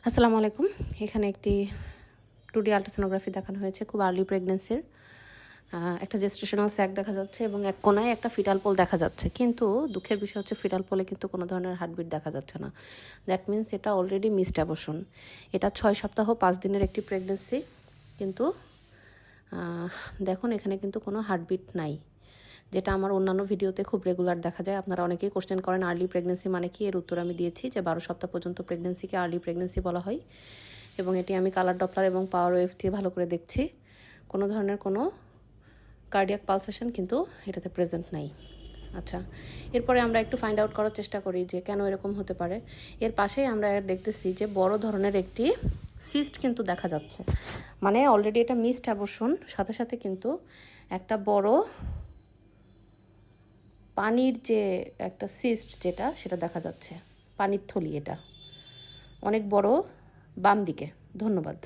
আসসালামু আলাইকুম। এখানে একটি 2D আল্ট্রাসোনোগ্রাফি দেখানো হয়েছে খুব আর্লি প্রেগন্যান্সির। একটা জেস্টেশনাল স্যাক দেখা যাচ্ছে এবং এক কোনায় একটা ফিটাল পোল দেখা যাচ্ছে, কিন্তু দুঃখের বিষয় হচ্ছে ফিটাল পোলে কিন্তু কোনো ধরনের হার্টবিট দেখা যাচ্ছে না। দ্যাট মিন্স এটা অলরেডি মিসড অ্যাবর্শন। এটা 6 সপ্তাহ 5 দিনের একটি প্রেগন্যান্সি, কিন্তু দেখুন এখানে কিন্তু কোনো হার্টবিট নাই, যেটা আমার অন্যান্য ভিডিওতে খুব রেগুলার দেখা যায়। আপনারা অনেকেই কোশ্চেন করেন আর্লি প্রেগনেন্সি মানে কি, এর উত্তর আমি দিয়েছি যে 12 সপ্তাহ পর্যন্ত প্রেগনেন্সিকে আর্লি প্রেগনেন্সি বলা হয়। এবং এটি আমি কালার ডপলার এবং পাওয়ার ওয়েভ দিয়ে ভালো করে দেখছি, কোনো ধরনের কোনো কার্ডিয়াক পালসেশন কিন্তু এটাতে প্রেজেন্ট নাই। আচ্ছা, এরপরে আমরা একটু ফাইন্ড আউট করার চেষ্টা করি যে কেন এরকম হতে পারে। এর পাশেই আমরা দেখতেছি যে বড় ধরনের একটি সিস্ট কিন্তু দেখা যাচ্ছে, মানে অলরেডি এটা মিসড অ্যাবর্শন, সাথে সাথে কিন্তু একটা বড় পানির যে একটা সিস্ট যেটা সেটা দেখা যাচ্ছে, পানির থলি, এটা অনেক বড় বাম দিকে। ধন্যবাদ।